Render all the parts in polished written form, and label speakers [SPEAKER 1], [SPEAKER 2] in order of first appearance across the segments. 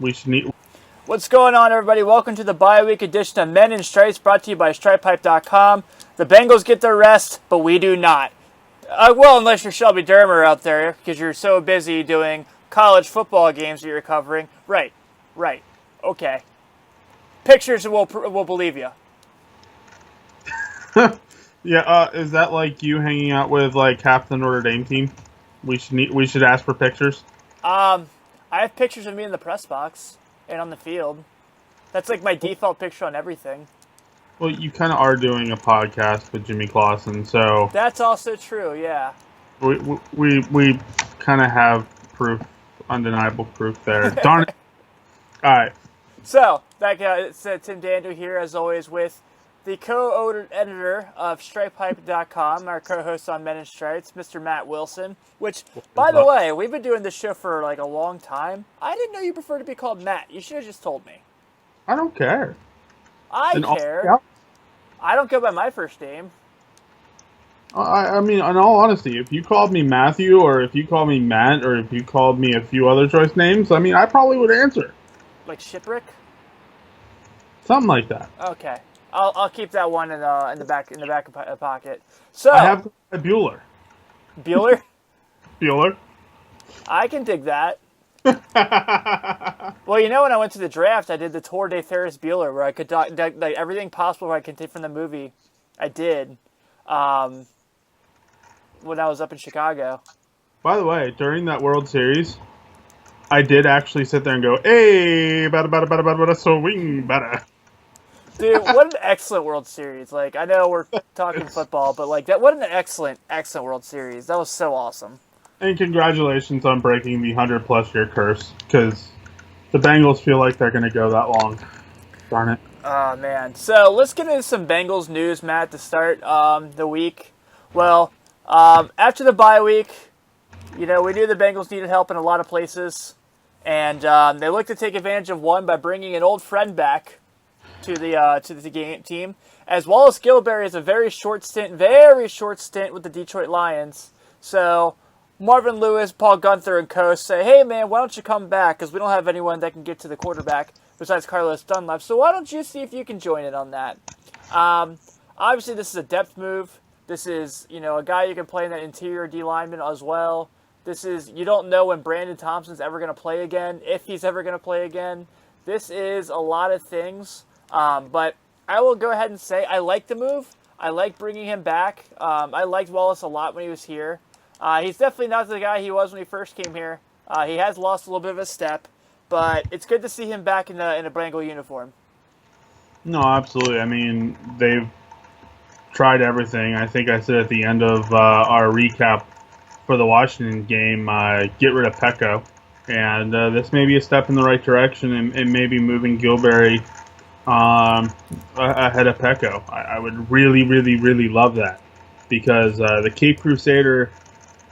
[SPEAKER 1] We should need.
[SPEAKER 2] What's going on, everybody? Welcome to the bye-week edition of Men in Stripes, brought to you by StripePipe.com. The Bengals get their rest, but we do not. Well, unless you're Shelby Dermer out there, because you're so busy doing college football games that you're covering. Right. Okay. Pictures and we'll believe you.
[SPEAKER 1] Yeah. Is that like you hanging out with like half the Notre Dame team? We should ask for pictures.
[SPEAKER 2] I have pictures of me in the press box and on the field. That's like my default picture on everything.
[SPEAKER 1] Well, you kind of are doing a podcast with Jimmy Clausen, so
[SPEAKER 2] That's also true, yeah.
[SPEAKER 1] we kind of have proof, undeniable proof there. Darn it! All right.
[SPEAKER 2] So, that guy, it's Tim Dando here, as always, with the co-editor of StripePipe.com, our co-host on Men in Stripes, Mr. Matt Wilson, which, by the way, we've been doing this show for like a long time. I didn't know you prefer to be called Matt. You should have just told me.
[SPEAKER 1] I don't care.
[SPEAKER 2] I care. I don't go by my first name.
[SPEAKER 1] I mean, in all honesty, if you called me Matthew, or if you called me Matt, or if you called me a few other choice names, I mean, I probably would answer.
[SPEAKER 2] Like Shipwreck?
[SPEAKER 1] Something like that.
[SPEAKER 2] Okay. I'll keep that one in the back of the pocket. So
[SPEAKER 1] I have a Bueller.
[SPEAKER 2] Bueller?
[SPEAKER 1] Bueller.
[SPEAKER 2] I can dig that. Well, you know, when I went to the draft, I did the Tour de Ferris Bueller, where I could like everything possible I could take from the movie. I did when I was up in Chicago.
[SPEAKER 1] By the way, during that World Series, I did actually sit there and go, "Hey, bada swing, bada."
[SPEAKER 2] Dude, what an excellent World Series! Like, I know we're talking football, but like that, what an excellent World Series! That was so awesome.
[SPEAKER 1] And congratulations on breaking the 100+ year curse, because the Bengals feel like they're going to go that long. Darn it.
[SPEAKER 2] Oh, man. So let's get into some Bengals news, Matt, to start the week. Well, after the bye week, you know, we knew the Bengals needed help in a lot of places, and they looked to take advantage of one by bringing an old friend back to the game team, as well as Gilberry has a very short stint with the Detroit Lions. So Marvin Lewis, Paul Gunther, and co say, hey, man, why don't you come back? Because we don't have anyone that can get to the quarterback besides Carlos Dunlap. So why don't you see if you can join in on that? Obviously, this is a depth move. This is, you know, a guy you can play in that interior D lineman as well. This is, you don't know when Brandon Thompson's ever going to play again, if he's ever going to play again. This is a lot of things. But I will go ahead and say I like the move. I like bringing him back. I liked Wallace a lot when he was here. He's definitely not the guy he was when he first came here. He has lost a little bit of a step, but it's good to see him back in a Bengal uniform.
[SPEAKER 1] No, absolutely. I mean, they've tried everything. I think I said at the end of our recap for the Washington game, get rid of Pecco. And this may be a step in the right direction and maybe moving Gilberry ahead of Pecco. I would really, really, really love that, because the Cape Crusader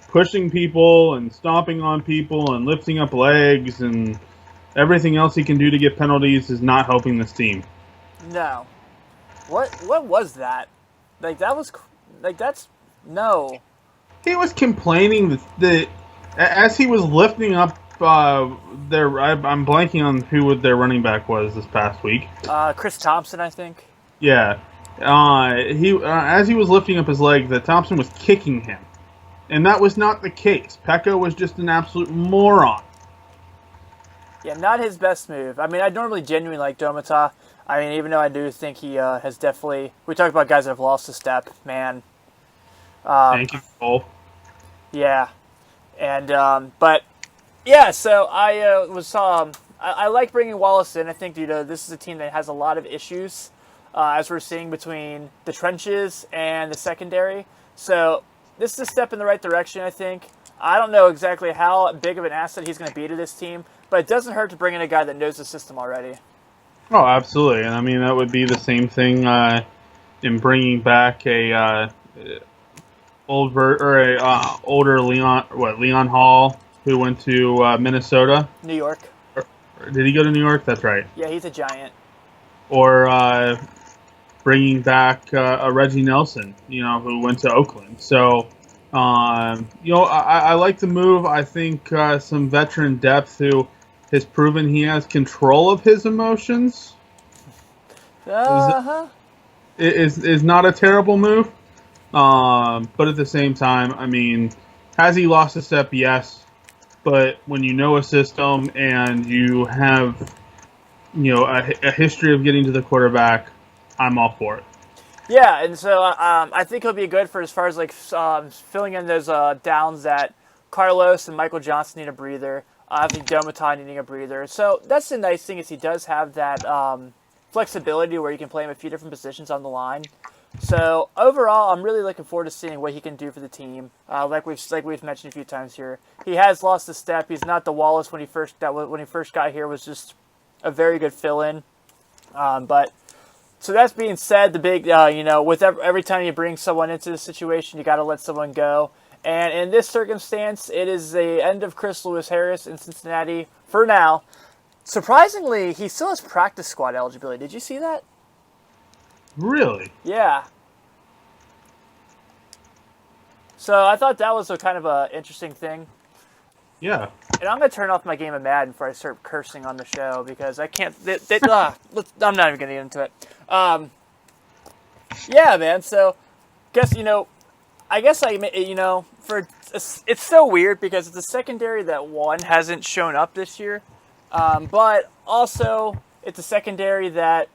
[SPEAKER 1] pushing people and stomping on people and lifting up legs and everything else he can do to get penalties is not helping this team.
[SPEAKER 2] No. What was that? Like, that was... Like, that's... No.
[SPEAKER 1] He was complaining that as he was lifting up I'm blanking on who their running back was this past week.
[SPEAKER 2] Chris Thompson, I think.
[SPEAKER 1] Yeah. As he was lifting up his leg, that Thompson was kicking him. And that was not the case. Pecco was just an absolute moron.
[SPEAKER 2] Yeah, not his best move. I mean, I normally genuinely like Domata. I mean, even though I do think he has definitely... We talked about guys that have lost a step, man.
[SPEAKER 1] Thank you, Cole.
[SPEAKER 2] Yeah. And, but... Yeah, so I I like bringing Wallace in. I think, you know, this is a team that has a lot of issues, as we're seeing, between the trenches and the secondary. So this is a step in the right direction, I think. I don't know exactly how big of an asset he's going to be to this team, but it doesn't hurt to bring in a guy that knows the system already.
[SPEAKER 1] Oh, absolutely. And I mean, that would be the same thing in bringing back a older Leon Hall, who went to Minnesota.
[SPEAKER 2] New York.
[SPEAKER 1] Did he go to New York? That's right.
[SPEAKER 2] Yeah, he's a Giant.
[SPEAKER 1] Or bringing back a Reggie Nelson, you know, who went to Oakland. So, you know, I like the move. I think some veteran depth who has proven he has control of his emotions.
[SPEAKER 2] Uh-huh.
[SPEAKER 1] Is not a terrible move. But at the same time, I mean, has he lost a step? Yes. But when you know a system and you have, a history of getting to the quarterback, I'm all for it.
[SPEAKER 2] Yeah, and so I think he'll be good for as far as like filling in those downs that Carlos and Michael Johnson need a breather. I think Domatai needing a breather. So that's the nice thing is he does have that flexibility where you can play him a few different positions on the line. So overall, I'm really looking forward to seeing what he can do for the team. Like we've mentioned a few times here, he has lost a step. He's not the Wallace when he first got here. Was just a very good fill-in, but. So that's being said, the big, with every time you bring someone into the situation, you got to let someone go. And in this circumstance, it is the end of Chris Lewis-Harris in Cincinnati for now. Surprisingly, he still has practice squad eligibility. Did you see that?
[SPEAKER 1] Really?
[SPEAKER 2] Yeah. So I thought that was a kind of a interesting thing.
[SPEAKER 1] Yeah.
[SPEAKER 2] And I'm going to turn off my game of Madden before I start cursing on the show because I can't. I'm not even going to get into it. Yeah, man. So, it's so weird because it's a secondary that one hasn't shown up this year, but also it's a secondary that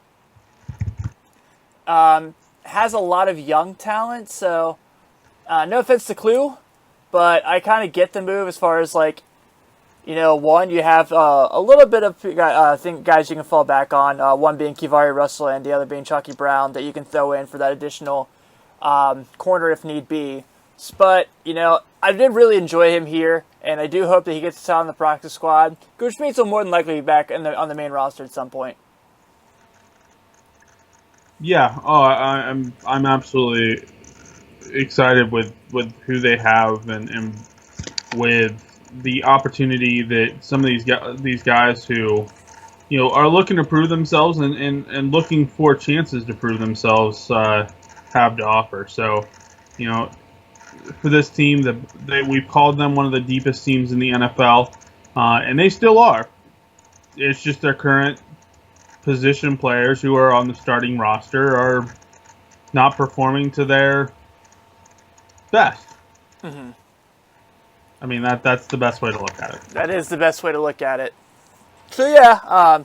[SPEAKER 2] has a lot of young talent. So, no offense to Clue, but I kind of get the move as far as like. One, you have a little bit of guys you can fall back on, one being Kivari Russell and the other being Chucky Brown that you can throw in for that additional corner if need be. But, I did really enjoy him here, and I do hope that he gets to on the practice squad, which means he'll more than likely be back on the main roster at some point.
[SPEAKER 1] Yeah. Oh, I'm absolutely excited with who they have and with the opportunity that some of these guys who are looking to prove themselves and looking for chances to prove themselves have to offer. So, for this team, we've called them one of the deepest teams in the NFL, and they still are. It's just their current position players who are on the starting roster are not performing to their best.
[SPEAKER 2] Mm-hmm.
[SPEAKER 1] I mean, that's the best way to look at it.
[SPEAKER 2] That is the best way to look at it. So yeah,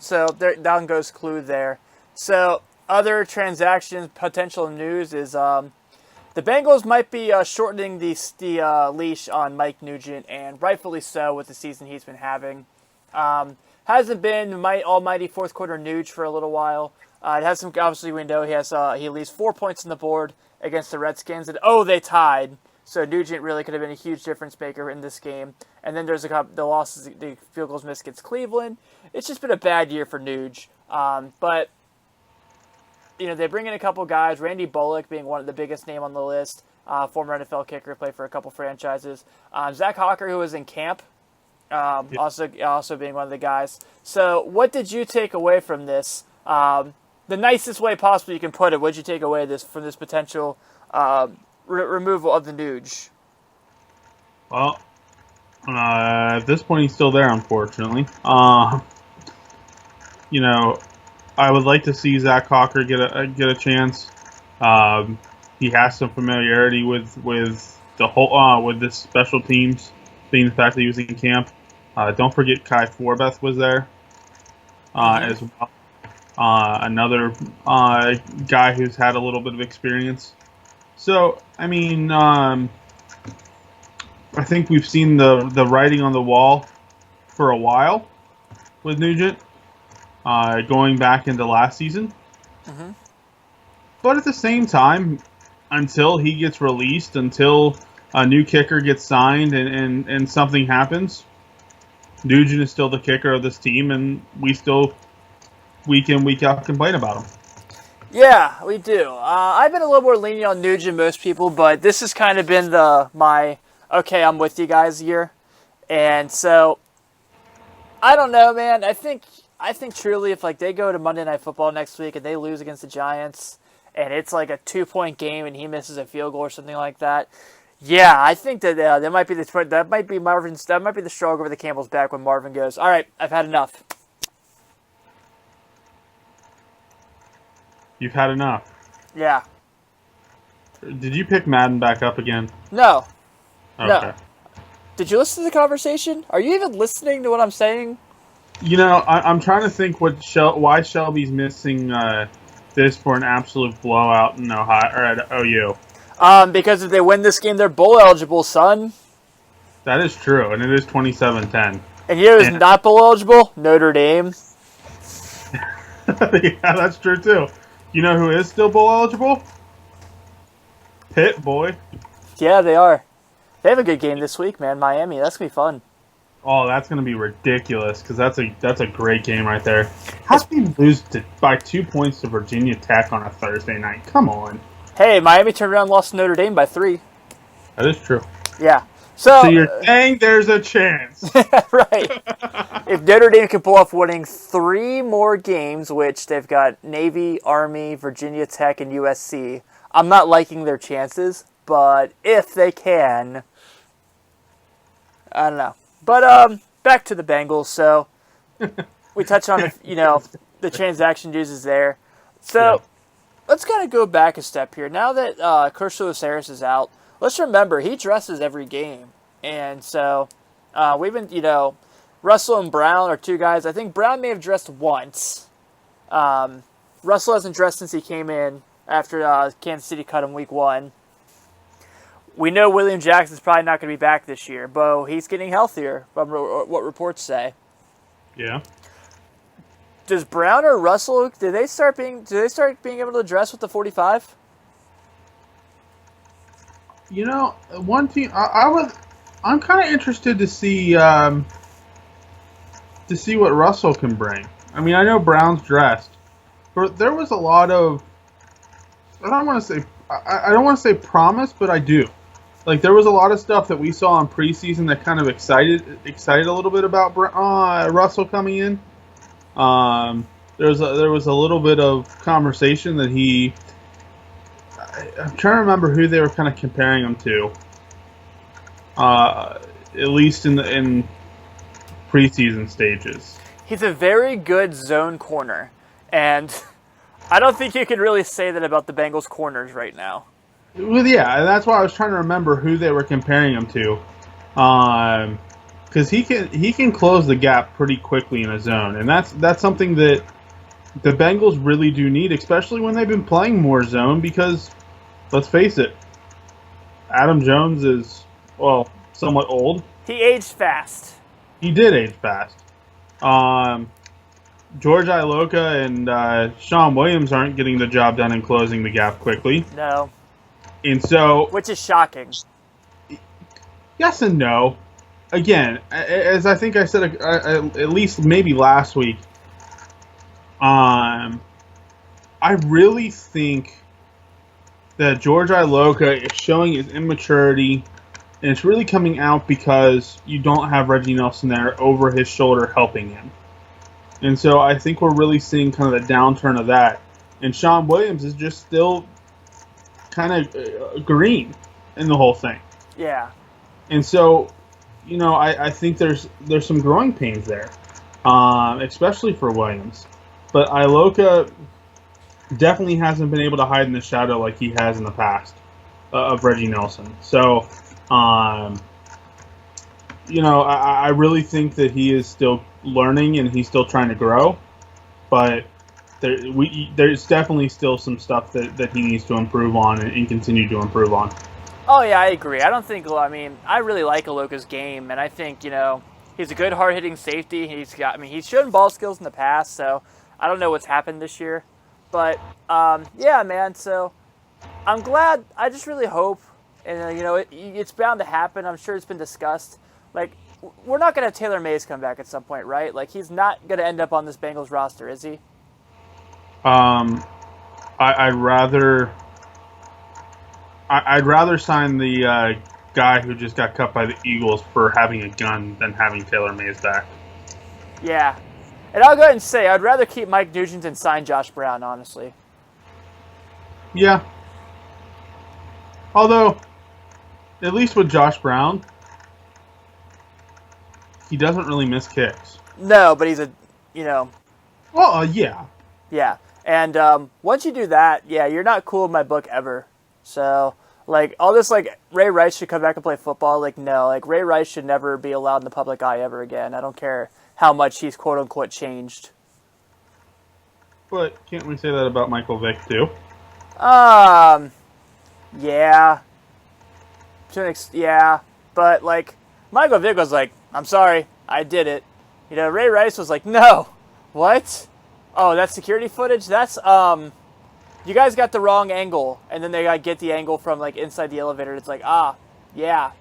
[SPEAKER 2] down goes Clue there. So other transactions, potential news is the Bengals might be shortening the leash on Mike Nugent, and rightfully so with the season he's been having. Hasn't been almighty fourth quarter Nuge for a little while. It has some, obviously we know he leaves 4 points on the board against the Redskins, and they tied. So Nugent really could have been a huge difference maker in this game. And then there's the losses, the field goals missed against Cleveland. It's just been a bad year for Nuge. But they bring in a couple guys. Randy Bullock being one of the biggest name on the list. Former NFL kicker, played for a couple franchises. Zach Hawker, who was in camp, also being one of the guys. So what did you take away from this? The nicest way possible you can put it. What did you take away from this potential removal of the Nuge?
[SPEAKER 1] Well, at this point, he's still there, unfortunately. I would like to see Zach Hawker get a chance. He has some familiarity with the whole with this special teams, being the fact that he was in camp. Don't forget Kai Forbeth was there as well. Another guy who's had a little bit of experience. So, I mean, I think we've seen the writing on the wall for a while with Nugent, going back into last season.
[SPEAKER 2] Mm-hmm.
[SPEAKER 1] But at the same time, until he gets released, until a new kicker gets signed and something happens, Nugent is still the kicker of this team, and we still, week in, week out, complain about him.
[SPEAKER 2] Yeah, we do. I've been a little more lenient on Nugent than most people, but this has kind of been my I'm with you guys year. And so, I don't know, man. I think truly if they go to Monday Night Football next week and they lose against the Giants, and it's like a 2-point game and he misses a field goal or something like that, Yeah, I think that might be that might be the straw over the camel's back when Marvin goes, all right, I've had enough.
[SPEAKER 1] You've had enough.
[SPEAKER 2] Yeah.
[SPEAKER 1] Did you pick Madden back up again?
[SPEAKER 2] No.
[SPEAKER 1] Okay.
[SPEAKER 2] No. Did you listen to the conversation? Are you even listening to what I'm saying?
[SPEAKER 1] I'm trying to think why Shelby's missing this for an absolute blowout in Ohio or at OU.
[SPEAKER 2] Because if they win this game, they're bowl eligible, son.
[SPEAKER 1] That is true, and it is 27-10.
[SPEAKER 2] And you know who's not bowl eligible? Notre Dame.
[SPEAKER 1] Yeah, that's true too. You know who is still bowl eligible? Pitt, boy.
[SPEAKER 2] Yeah, they are. They have a good game this week, man. Miami. That's gonna be fun.
[SPEAKER 1] Oh, that's gonna be ridiculous because that's a great game right there. How can you lose by 2 points to Virginia Tech on a Thursday night? Come on.
[SPEAKER 2] Hey, Miami turned around and lost to Notre Dame by 3.
[SPEAKER 1] That is true.
[SPEAKER 2] Yeah.
[SPEAKER 1] So you're saying there's a chance.
[SPEAKER 2] Right. If Notre Dame can pull off winning 3 more games, which they've got Navy, Army, Virginia Tech, and USC, I'm not liking their chances, but if they can, I don't know. But back to the Bengals. So we touched on the transaction news is there. So let's kind of go back a step here. Now that Chris Lewis-Harris is out, let's remember he dresses every game, and so we've been Russell and Brown are 2 guys. I think Brown may have dressed once. Russell hasn't dressed since he came in after Kansas City cut him week 1. We know William Jackson's probably not going to be back this year, but he's getting healthier, from what reports say.
[SPEAKER 1] Yeah.
[SPEAKER 2] Does Brown or Russell do they start being able to dress with the 45?
[SPEAKER 1] One team I'm kind of interested to see what Russell can bring. I mean, I know Brown's dressed, but there was a lot of I don't want to say promise, but I do. Like there was a lot of stuff that we saw in preseason that kind of excited a little bit about Russell coming in. There was a little bit of conversation that I'm trying to remember who they were kind of comparing him to. At least in preseason stages.
[SPEAKER 2] He's a very good zone corner, and I don't think you can really say that about the Bengals corners right now.
[SPEAKER 1] Well, yeah, and that's why I was trying to remember who they were comparing him to, because he can close the gap pretty quickly in a zone, and that's something that the Bengals really do need, especially when they've been playing more zone. Because let's face it, Adam Jones is somewhat old.
[SPEAKER 2] He aged fast.
[SPEAKER 1] He did age fast. George Iloka and Sean Williams aren't getting the job done and closing the gap quickly.
[SPEAKER 2] No.
[SPEAKER 1] And so,
[SPEAKER 2] which is shocking.
[SPEAKER 1] Yes and no. Again, as I think I said at least maybe last week, I really think that George Iloka is showing his immaturity, and it's really coming out because you don't have Reggie Nelson there over his shoulder helping him. And so I think we're really seeing kind of the downturn of that. And Sean Williams is just still kind of green in the whole thing.
[SPEAKER 2] Yeah.
[SPEAKER 1] And so, I think there's some growing pains there, especially for Williams. But Iloka definitely hasn't been able to hide in the shadow like he has in the past of Reggie Nelson. So, I really think that he is still learning and he's still trying to grow. But there's definitely still some stuff that he needs to improve on and continue to improve on.
[SPEAKER 2] Oh, yeah, I agree. I really like Iloka's game, and I think, he's a good hard-hitting safety. He's shown ball skills in the past, so I don't know what's happened this year. But, yeah, man, so I'm glad. I just really hope, and, it's bound to happen. I'm sure it's been discussed. Like, we're not going to have Taylor Mays come back at some point, right? Like, he's not going to end up on this Bengals roster, is he?
[SPEAKER 1] I'd rather sign the guy who just got cut by the Eagles for having a gun than having Taylor Mays back.
[SPEAKER 2] Yeah. And I'll go ahead and say, I'd rather keep Mike Nugent and sign Josh Brown, honestly.
[SPEAKER 1] Yeah. Although, at least with Josh Brown, he doesn't really miss kicks.
[SPEAKER 2] No, but he's a, you know,
[SPEAKER 1] Well, yeah.
[SPEAKER 2] yeah. And once you do that, yeah, you're not cool in my book ever. So, like, all this, like, Ray Rice should come back and play football. Like, no. Like, Ray Rice should never be allowed in the public eye ever again. I don't care how much he's quote-unquote changed.
[SPEAKER 1] But can't we say that about Michael Vick, too?
[SPEAKER 2] Um, yeah. Yeah. But, like, Michael Vick was like, I'm sorry, I did it. You know, Ray Rice was like, no. What? Oh, that's security footage? That's, you guys got the wrong angle. And then they got to get the angle from, like, inside the elevator. It's like, yeah.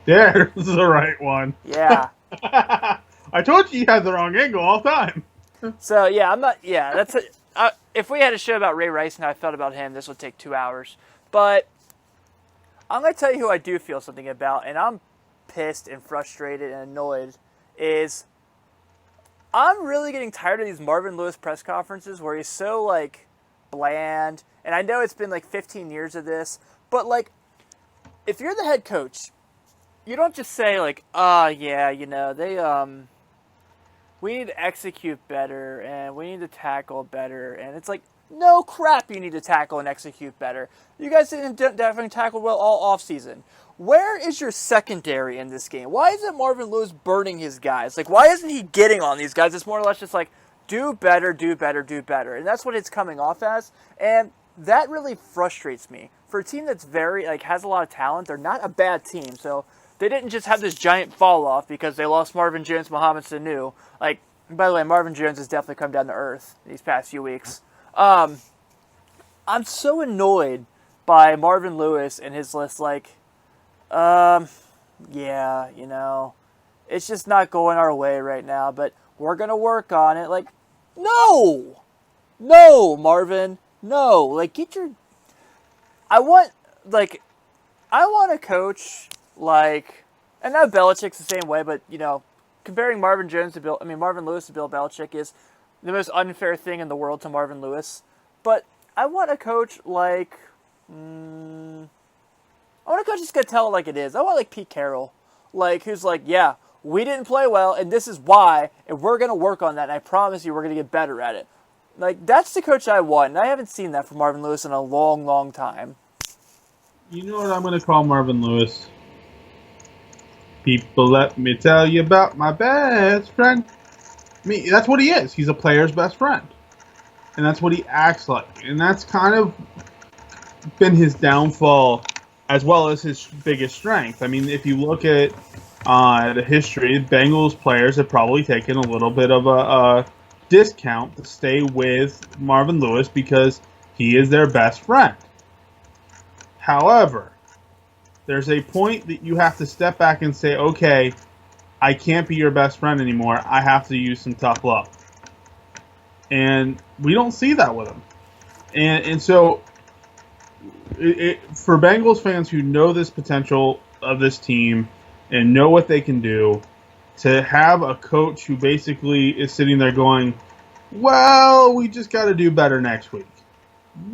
[SPEAKER 1] There's the right one.
[SPEAKER 2] Yeah.
[SPEAKER 1] I told you had the wrong angle all the time.
[SPEAKER 2] So, yeah, I'm not, yeah, that's it. If we had a show about Ray Rice and how I felt about him, this would take 2 hours. But I'm going to tell you who I do feel something about, and I'm pissed and frustrated and annoyed, is I'm really getting tired of these Marvin Lewis press conferences where he's so, like, bland. And I know it's been, like, 15 years of this, but, like, if you're the head coach, you don't just say, like, yeah, you know, we need to execute better, and we need to tackle better, and it's like, no crap, you need to tackle and execute better. You guys didn't definitely tackle well all offseason. Where is your secondary in this game? Why isn't Marvin Lewis burning his guys? Like, why isn't he getting on these guys? It's more or less just like, do better, do better, do better. And that's what it's coming off as, and that really frustrates me. For a team that's very, like, has a lot of talent, they're not a bad team, so they didn't just have this giant fall off because they lost Marvin Jones, Mohamed Sanu. Like, by the way, Marvin Jones has definitely come down to earth these past few weeks. I'm so annoyed by Marvin Lewis and his list. Like, yeah, you know, it's just not going our way right now, but we're gonna work on it. Like, no, Marvin, no. Like, I want a coach. Like, and now Belichick's the same way, but, you know, comparing Marvin Lewis to Bill Belichick is the most unfair thing in the world to Marvin Lewis. But I want a coach like, I want a coach who's going to tell it like it is. I want, like, Pete Carroll, like, who's like, yeah, we didn't play well, and this is why, and we're going to work on that, and I promise you we're going to get better at it. Like, that's the coach I want, and I haven't seen that from Marvin Lewis in a long, long time.
[SPEAKER 1] You know what I'm going to call Marvin Lewis? People, let me tell you about my best friend. I mean, that's what he is. He's a player's best friend. And that's what he acts like. And that's kind of been his downfall as well as his biggest strength. I mean, if you look at the history, Bengals players have probably taken a little bit of a discount to stay with Marvin Lewis because he is their best friend. However, there's a point that you have to step back and say, okay, I can't be your best friend anymore. I have to use some tough love. And we don't see that with him. And so for Bengals fans who know this potential of this team and know what they can do, to have a coach who basically is sitting there going, well, we just got to do better next week.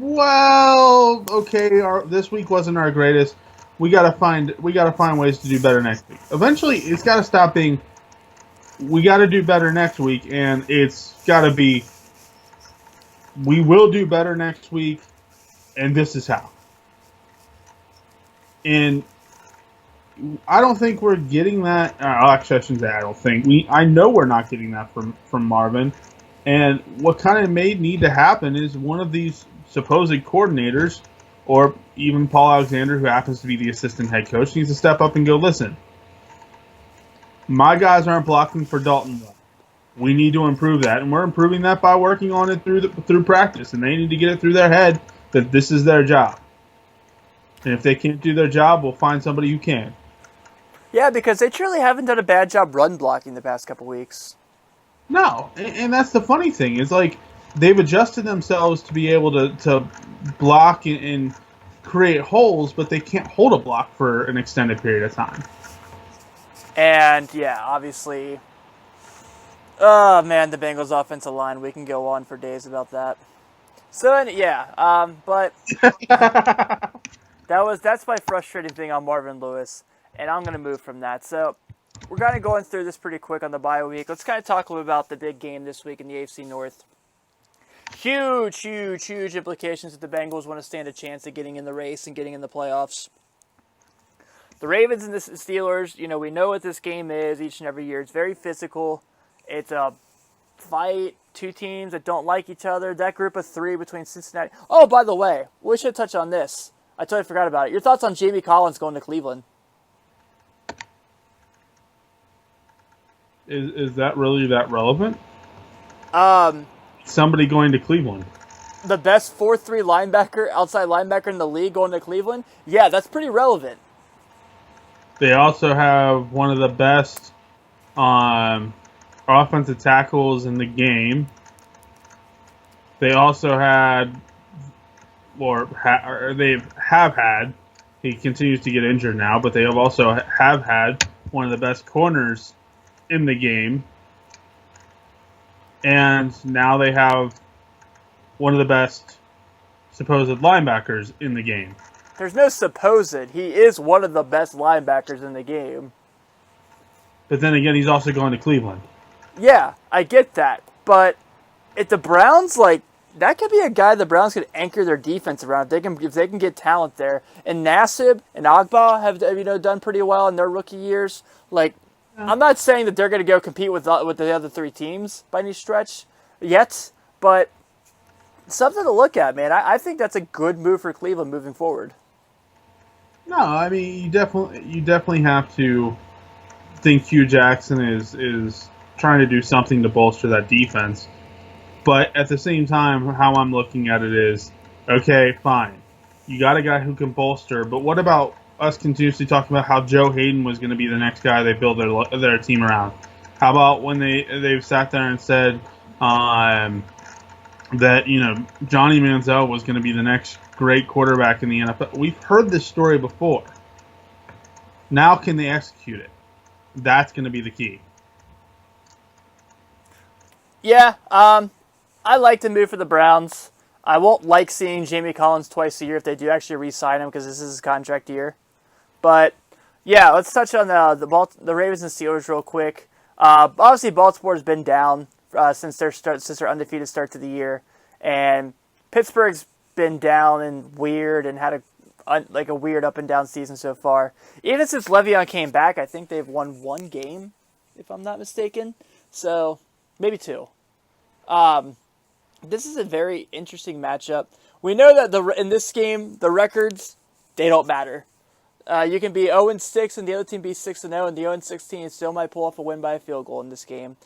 [SPEAKER 1] Well, okay, this week wasn't our greatest. We gotta find ways to do better next week. Eventually, it's gotta stop being, we gotta do better next week, and it's gotta be, we will do better next week, and this is how. And I don't think we're getting that. Actually, I shouldn't say I don't think. I know we're not getting that from Marvin. And what kind of need to happen is one of these supposed coordinators, or even Paul Alexander, who happens to be the assistant head coach, needs to step up and go, listen, my guys aren't blocking for Dalton well. We need to improve that, and we're improving that by working on it through practice, and they need to get it through their head that this is their job. And if they can't do their job, we'll find somebody who can.
[SPEAKER 2] Yeah, because they truly haven't done a bad job run blocking the past couple weeks.
[SPEAKER 1] No, and that's the funny thing, is like they've adjusted themselves to be able to block and create holes, but they can't hold a block for an extended period of time.
[SPEAKER 2] And, yeah, obviously, oh, man, the Bengals offensive line, we can go on for days about that. So, yeah, but That's my frustrating thing on Marvin Lewis, and I'm going to move from that. So we're kind of going through this pretty quick on the bye week. Let's kind of talk a little about the big game this week in the AFC North. Huge implications if the Bengals want to stand a chance at getting in the race and getting in the playoffs. The Ravens and the Steelers, we know what this game is each and every year. It's very physical. It's a fight, two teams that don't like each other. That group of three between Cincinnati. Oh, by the way, we should touch on this. I totally forgot about it. Your thoughts on Jamie Collins going to Cleveland?
[SPEAKER 1] Is that really that relevant?
[SPEAKER 2] Somebody
[SPEAKER 1] going to Cleveland.
[SPEAKER 2] The best 4-3 linebacker, outside linebacker in the league going to Cleveland? Yeah, that's pretty relevant.
[SPEAKER 1] They also have one of the best offensive tackles in the game. They also had, or they have had, he continues to get injured now, but they have had one of the best corners in the game. And now they have one of the best supposed linebackers in the game.
[SPEAKER 2] There's no supposed. He is one of the best linebackers in the game.
[SPEAKER 1] But then again, he's also going to Cleveland.
[SPEAKER 2] Yeah, I get that. But if the Browns, that could be a guy the Browns could anchor their defense around if they can get talent there. And Nassib and Agba have done pretty well in their rookie years. I'm not saying that they're going to go compete with the other three teams by any stretch yet, but something to look at, man. I think that's a good move for Cleveland moving forward.
[SPEAKER 1] No, I mean you definitely have to think Hugh Jackson is trying to do something to bolster that defense. But at the same time, how I'm looking at it is, okay, fine. You got a guy who can bolster, but what about us continuously talking about how Joe Hayden was going to be the next guy they build their team around? How about when they've sat there and said that Johnny Manziel was going to be the next great quarterback in the NFL? We've heard this story before. Now can they execute it? That's going to be the key.
[SPEAKER 2] Yeah, I like to move for the Browns. I won't like seeing Jamie Collins twice a year if they do actually re-sign him because this is his contract year. But yeah, let's touch on the Ravens and Steelers real quick. Obviously, Baltimore's been down since their undefeated start to the year, and Pittsburgh's been down and weird and had a weird up and down season so far. Even since Le'Veon came back, I think they've won one game, if I'm not mistaken. So maybe two. This is a very interesting matchup. We know that in this game, the records, they don't matter. You can be 0-6 and the other team be 6-0, and the 0-6 team still might pull off a win by a field goal in this game.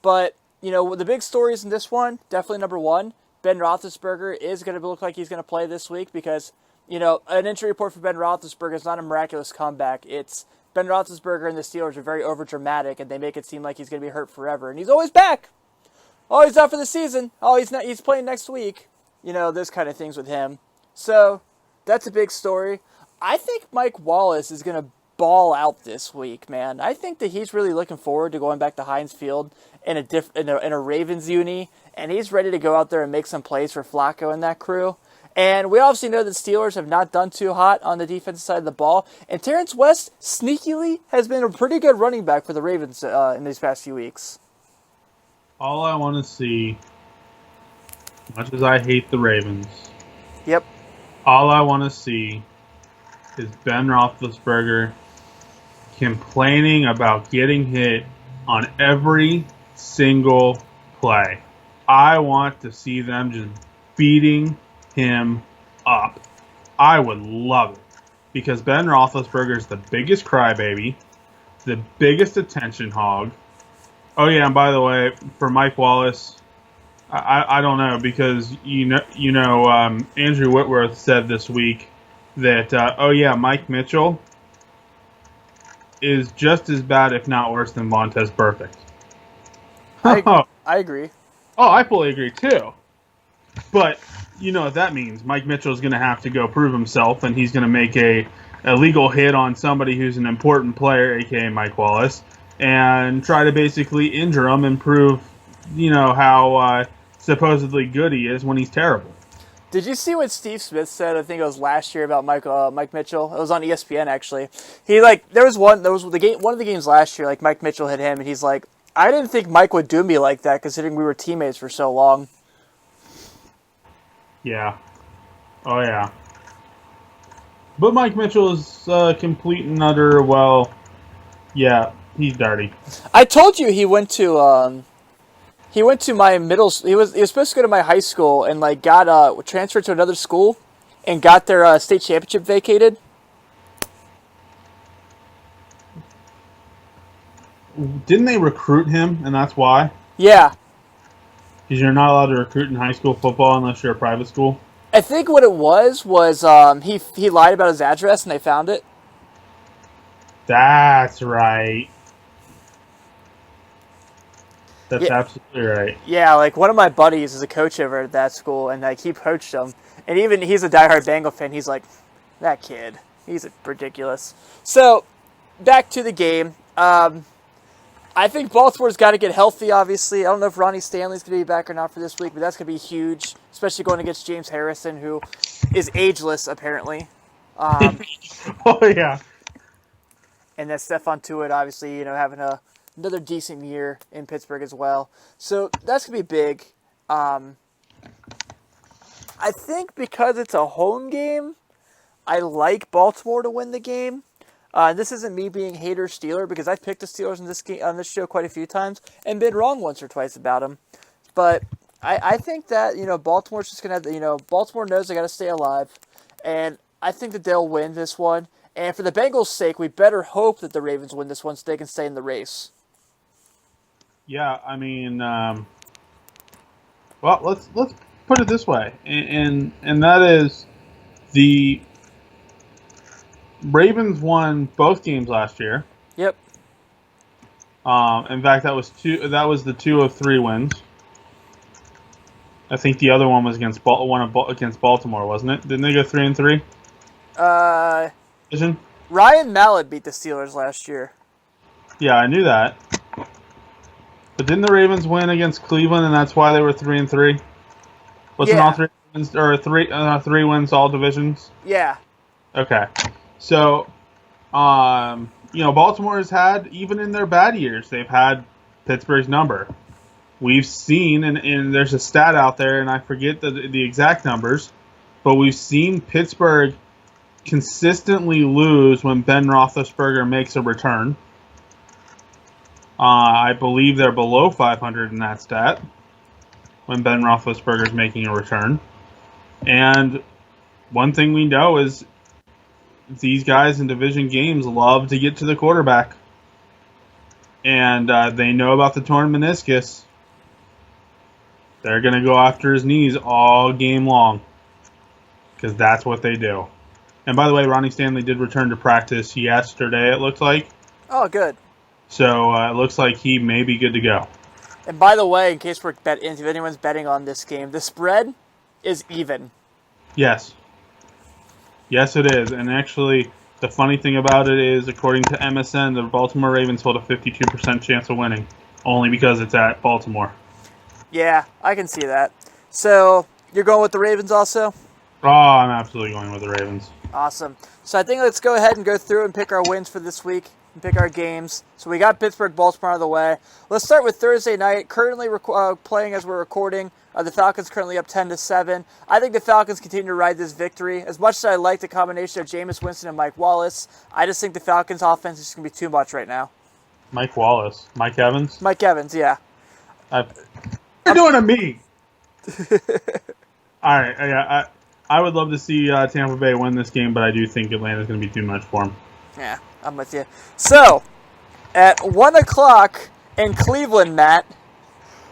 [SPEAKER 2] But, the big stories in this one, definitely number one, Ben Roethlisberger is going to look like he's going to play this week because, an injury report for Ben Roethlisberger is not a miraculous comeback. It's Ben Roethlisberger and the Steelers are very overdramatic, and they make it seem like he's going to be hurt forever, and he's always back. Oh, he's out for the season. Oh, he's playing next week. Those kind of things with him. So, that's a big story. I think Mike Wallace is going to ball out this week, man. I think that he's really looking forward to going back to Heinz Field in a Ravens uni, and he's ready to go out there and make some plays for Flacco and that crew. And we obviously know that Steelers have not done too hot on the defensive side of the ball, and Terrence West, sneakily, has been a pretty good running back for the Ravens in these past few weeks.
[SPEAKER 1] All I want to see, much as I hate the Ravens,
[SPEAKER 2] yep.
[SPEAKER 1] All I want to see is Ben Roethlisberger complaining about getting hit on every single play. I want to see them just beating him up. I would love it because Ben Roethlisberger is the biggest crybaby, the biggest attention hog. Oh yeah, and by the way, for Mike Wallace, I don't know because Andrew Whitworth said this week that Mike Mitchell is just as bad, if not worse, than Montez Perfect.
[SPEAKER 2] I agree.
[SPEAKER 1] Oh, I fully agree too. But you know what that means? Mike Mitchell is going to have to go prove himself, and he's going to make a legal hit on somebody who's an important player, aka Mike Wallace, and try to basically injure him and prove, how supposedly good he is when he's terrible.
[SPEAKER 2] Did you see what Steve Smith said? I think it was last year about Mike Mitchell. It was on ESPN actually. He there was one of the games last year. Like Mike Mitchell hit him, and he's like, I didn't think Mike would do me like that, considering we were teammates for so long.
[SPEAKER 1] Yeah. Oh yeah. But Mike Mitchell is complete and utter. Well, yeah, he's dirty.
[SPEAKER 2] I told you he went to my middle. He was supposed to go to my high school and like got transferred to another school, and got their state championship vacated.
[SPEAKER 1] Didn't they recruit him, and that's why?
[SPEAKER 2] Yeah.
[SPEAKER 1] Because you're not allowed to recruit in high school football unless you're a private school.
[SPEAKER 2] I think what it was he lied about his address and they found it.
[SPEAKER 1] That's right. That's
[SPEAKER 2] Yeah.
[SPEAKER 1] absolutely right.
[SPEAKER 2] Yeah, like one of my buddies is a coach over at that school, and like he poached him, and even he's a diehard Bengal fan. He's like, that kid, he's ridiculous. So, back to the game. I think Baltimore's got to get healthy. Obviously, I don't know if Ronnie Stanley's going to be back or not for this week, but that's going to be huge, especially going against James Harrison, who is ageless apparently.
[SPEAKER 1] Oh yeah.
[SPEAKER 2] And then Stephon Tuitt, obviously, having another decent year in Pittsburgh as well. So that's going to be big. I think because it's a home game, I like Baltimore to win the game. This isn't me being hater Steeler, because I've picked the Steelers in this game, on this show quite a few times and been wrong once or twice about them. But I think that Baltimore's just going to Baltimore knows they got to stay alive, and I think that they'll win this one. And for the Bengals' sake, we better hope that the Ravens win this one so they can stay in the race.
[SPEAKER 1] Yeah, I mean, well, let's put it this way, and that is the Ravens won both games last year.
[SPEAKER 2] Yep.
[SPEAKER 1] In fact, that was the 2 of 3 wins. I think the other one was against Baltimore, wasn't it? Didn't they go 3-3? Division?
[SPEAKER 2] Ryan Mallett beat the Steelers last year.
[SPEAKER 1] Yeah, I knew that. But didn't the Ravens win against Cleveland, and that's why they were 3-3? Wasn't all 3 wins, or three wins all divisions?
[SPEAKER 2] Yeah.
[SPEAKER 1] Okay. So, Baltimore has had, even in their bad years, they've had Pittsburgh's number. We've seen, and there's a stat out there, and I forget the exact numbers, but we've seen Pittsburgh consistently lose when Ben Roethlisberger makes a return. I believe they're below 500 in that stat when Ben Roethlisberger is making a return. And one thing we know is these guys in division games love to get to the quarterback. And they know about the torn meniscus. They're going to go after his knees all game long, because that's what they do. And by the way, Ronnie Stanley did return to practice yesterday, it looked like.
[SPEAKER 2] Oh, good.
[SPEAKER 1] So it looks like he may be good to go.
[SPEAKER 2] And by the way, in case if anyone's betting on this game, the spread is even.
[SPEAKER 1] Yes. Yes, it is. And actually, the funny thing about it is, according to MSN, the Baltimore Ravens hold a 52% chance of winning, only because it's at Baltimore.
[SPEAKER 2] Yeah, I can see that. So, you're going with the Ravens also?
[SPEAKER 1] Oh, I'm absolutely going with the Ravens.
[SPEAKER 2] Awesome. So I think let's go ahead and go through and pick our wins for this week and pick our games. So we got Pittsburgh, Baltimore out of the way. Let's start with Thursday night. Currently playing as we're recording. The Falcons currently up 10-7. I think the Falcons continue to ride this victory. As much as I like the combination of Jameis Winston and Mike Wallace, I just think the Falcons' offense is just going to be too much right now.
[SPEAKER 1] Mike Wallace. Mike Evans?
[SPEAKER 2] Mike Evans, yeah.
[SPEAKER 1] You're doing to me. All right. I would love to see Tampa Bay win this game, but I do think Atlanta's going to be too much for them.
[SPEAKER 2] Yeah, I'm with you. So, at 1 o'clock in Cleveland, Matt,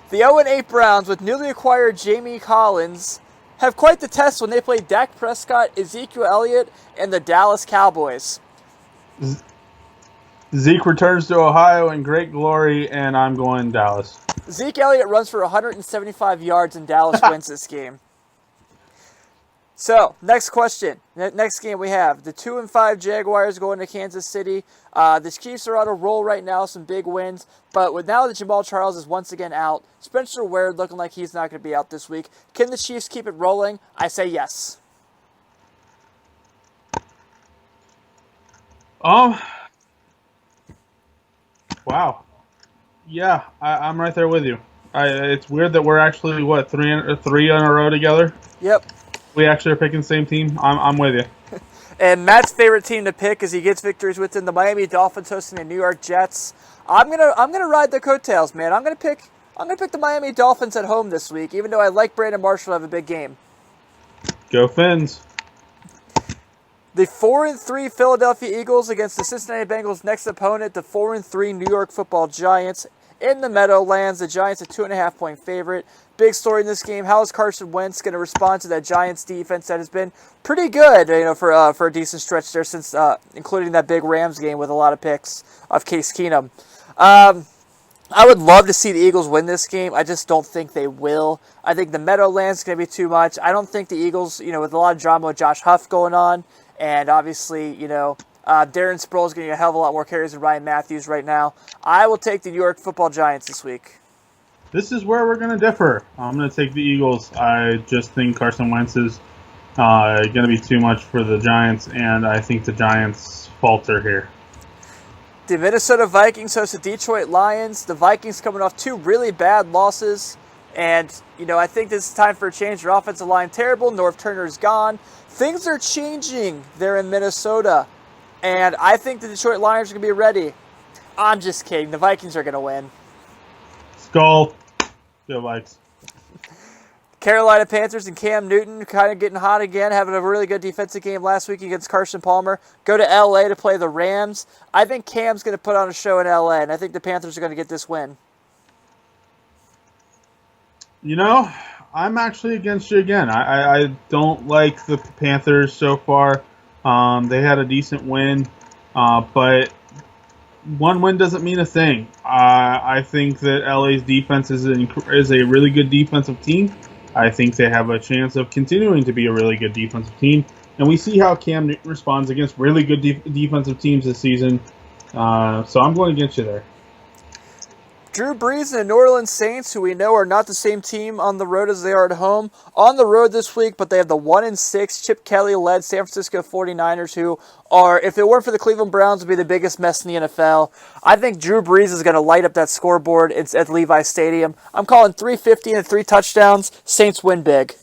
[SPEAKER 2] the 0-8 Browns, with newly acquired Jamie Collins, have quite the test when they play Dak Prescott, Ezekiel Elliott, and the Dallas Cowboys.
[SPEAKER 1] Zeke returns to Ohio in great glory, and I'm going Dallas.
[SPEAKER 2] Zeke Elliott runs for 175 yards, and Dallas wins this game. So, next question. Next game we have the 2-5 Jaguars going to Kansas City. The Chiefs are on a roll right now, some big wins. But now that Jamal Charles is once again out, Spencer Ware looking like he's not going to be out this week. Can the Chiefs keep it rolling? I say yes.
[SPEAKER 1] Wow. Yeah, I'm right there with you. It's weird that we're actually three in a row together.
[SPEAKER 2] Yep.
[SPEAKER 1] We actually are picking the same team. I'm with you.
[SPEAKER 2] And Matt's favorite team to pick as he gets victories within the Miami Dolphins hosting the New York Jets. I'm gonna ride the coattails, man. I'm gonna pick the Miami Dolphins at home this week, even though I like Brandon Marshall to have a big game.
[SPEAKER 1] Go Fins.
[SPEAKER 2] The 4-3 Philadelphia Eagles against the Cincinnati Bengals' next opponent, the 4-3 New York Football Giants. In the Meadowlands, the Giants a 2.5-point favorite. Big story in this game: how is Carson Wentz going to respond to that Giants defense that has been pretty good, for a decent stretch there since, including that big Rams game with a lot of picks of Case Keenum. I would love to see the Eagles win this game. I just don't think they will. I think the Meadowlands is going to be too much. I don't think the Eagles, with a lot of drama with Josh Huff going on, and obviously, Darren Sproles is getting a hell of a lot more carries than Ryan Matthews right now. I will take the New York Football Giants this week.
[SPEAKER 1] This is where we're going to differ. I'm going to take the Eagles. I just think Carson Wentz is going to be too much for the Giants, and I think the Giants falter here.
[SPEAKER 2] The Minnesota Vikings host the Detroit Lions. The Vikings coming off two really bad losses. And, I think this is time for a change. Their offensive line terrible. North Turner's gone. Things are changing there in Minnesota. And I think the Detroit Lions are going to be ready. I'm just kidding. The Vikings are going to win.
[SPEAKER 1] Skull. Go Vikes.
[SPEAKER 2] Carolina Panthers and Cam Newton kind of getting hot again, having a really good defensive game last week against Carson Palmer. Go to L.A. to play the Rams. I think Cam's going to put on a show in L.A., and I think the Panthers are going to get this win.
[SPEAKER 1] I'm actually against you again. I don't like the Panthers so far. They had a decent win, but one win doesn't mean a thing. I think that LA's defense is a really good defensive team. I think they have a chance of continuing to be a really good defensive team. And we see how Cam Newton responds against really good defensive teams this season. So I'm going against you there.
[SPEAKER 2] Drew Brees and the New Orleans Saints, who we know are not the same team on the road as they are at home, on the road this week, but they have the 1-6 Chip Kelly-led San Francisco 49ers, who are, if it weren't for the Cleveland Browns, would be the biggest mess in the NFL. I think Drew Brees is going to light up that scoreboard. It's at Levi Stadium. I'm calling 350 and 3 touchdowns. Saints win big.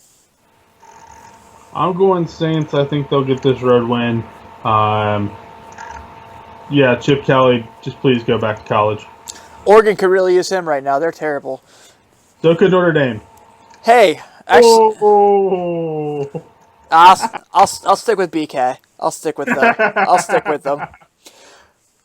[SPEAKER 1] I'm going Saints. I think they'll get this road win. Chip Kelly, just please go back to college.
[SPEAKER 2] Oregon could really use him right now. They're terrible.
[SPEAKER 1] So could Notre Dame.
[SPEAKER 2] Hey, actually,
[SPEAKER 1] oh.
[SPEAKER 2] I'll stick with BK. I'll stick with them.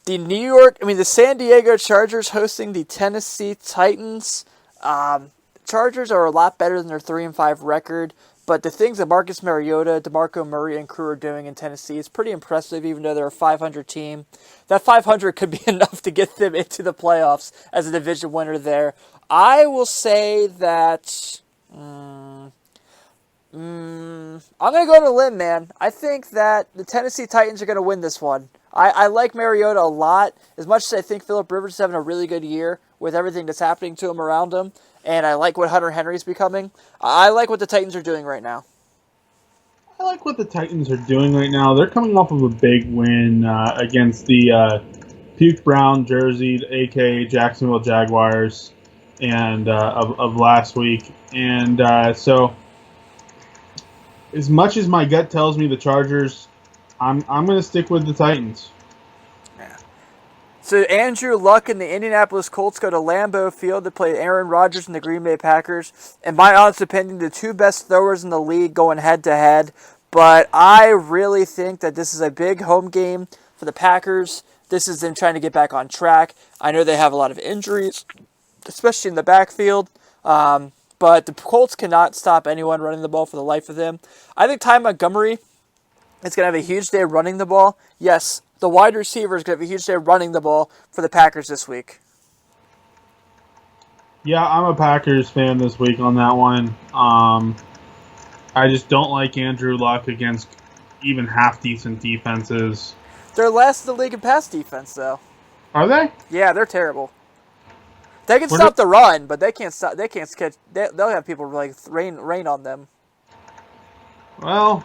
[SPEAKER 2] The San Diego Chargers hosting the Tennessee Titans. Chargers are a lot better than their 3-5 record, but the things that Marcus Mariota, DeMarco Murray, and crew are doing in Tennessee is pretty impressive, even though they're a 500 team. That 500 could be enough to get them into the playoffs as a division winner there. I will say that I'm going to go on a limb, man. I think that the Tennessee Titans are going to win this one. I like Mariota a lot. As much as I think Phillip Rivers is having a really good year with everything that's happening to him around him, and I like what Hunter Henry's becoming, I like what the Titans are doing right now.
[SPEAKER 1] I like what the Titans are doing right now. They're coming off of a big win against the Puke Brown jerseyed, a.k.a. Jacksonville Jaguars, and of last week. And so, as much as my gut tells me the Chargers, I'm going to stick with the Titans.
[SPEAKER 2] So Andrew Luck and the Indianapolis Colts go to Lambeau Field to play Aaron Rodgers and the Green Bay Packers. In my honest opinion, the two best throwers in the league going head-to-head. But I really think that this is a big home game for the Packers. This is them trying to get back on track. I know they have a lot of injuries, especially in the backfield. But the Colts cannot stop anyone running the ball for the life of them. I think Ty Montgomery is going to have a huge day running the ball. Yes, the wide receiver is going to have a huge day running the ball for the Packers this week. Yeah,
[SPEAKER 1] I'm a Packers fan this week on that one. I just don't like Andrew Luck against even half-decent defenses.
[SPEAKER 2] They're last in the league in pass defense, though.
[SPEAKER 1] Are they?
[SPEAKER 2] Yeah, they're terrible. They can
[SPEAKER 1] What
[SPEAKER 2] stop the run, but they can't stop. They can't catch. They'll have people like rain on them.
[SPEAKER 1] Well,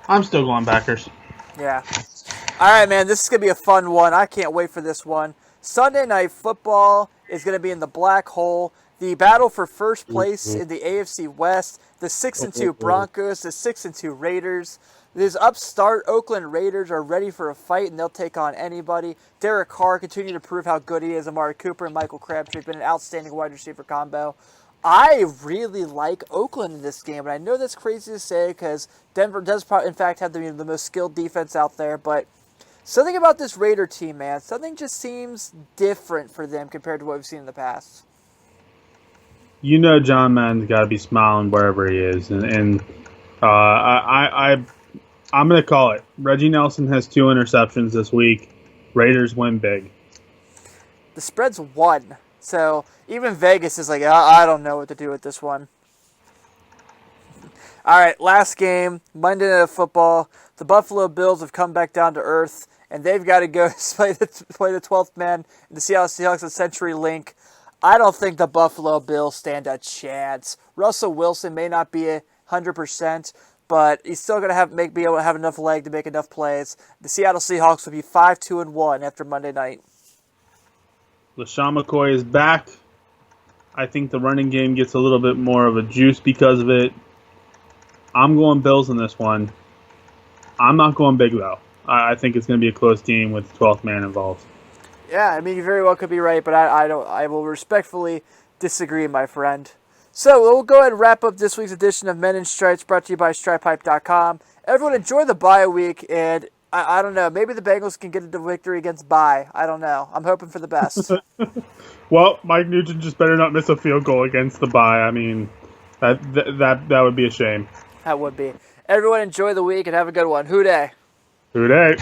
[SPEAKER 1] I'm still going Packers.
[SPEAKER 2] Yeah. All right, man. This is gonna be a fun one. I can't wait for this one. Sunday Night Football is gonna be in the black hole. The battle for first place in the AFC West. The 6-2 Broncos. The 6-2 Raiders. These upstart Oakland Raiders are ready for a fight, and they'll take on anybody. Derek Carr continuing to prove how good he is. Amari Cooper and Michael Crabtree have been an outstanding wide receiver combo. I really like Oakland in this game, and I know that's crazy to say because Denver does, in fact, have the most skilled defense out there. But something about this Raider team, man, something just seems different for them compared to what we've seen in the past.
[SPEAKER 1] You know John Madden's got to be smiling wherever he is, and I'm going to call it. Reggie Nelson has 2 interceptions this week. Raiders win big.
[SPEAKER 2] The spread's 1. So even Vegas is like, I don't know what to do with this one. All right, last game, Monday Night Football. The Buffalo Bills have come back down to earth, and they've got to go play the 12th man in the Seattle Seahawks at CenturyLink. I don't think the Buffalo Bills stand a chance. Russell Wilson may not be 100%, but he's still going to be able to have enough leg to make enough plays. The Seattle Seahawks will be 5-2-1 after Monday night.
[SPEAKER 1] LaShawn McCoy is back. I think the running game gets a little bit more of a juice because of it. I'm going Bills in this one. I'm not going big, though. I think it's going to be a close game with the 12th man involved.
[SPEAKER 2] Yeah, I mean, you very well could be right, but I will respectfully disagree, my friend. So we'll go ahead and wrap up this week's edition of Men in Stripes, brought to you by StripeHype.com. Everyone enjoy the bye week, and I don't know, maybe the Bengals can get a victory against bye. I don't know. I'm hoping for the best.
[SPEAKER 1] Well, Mike Nugent just better not miss a field goal against the bye. I mean, that would be a shame.
[SPEAKER 2] That would be. Everyone enjoy the week and have a good one. Hoo day.
[SPEAKER 1] Hoo day.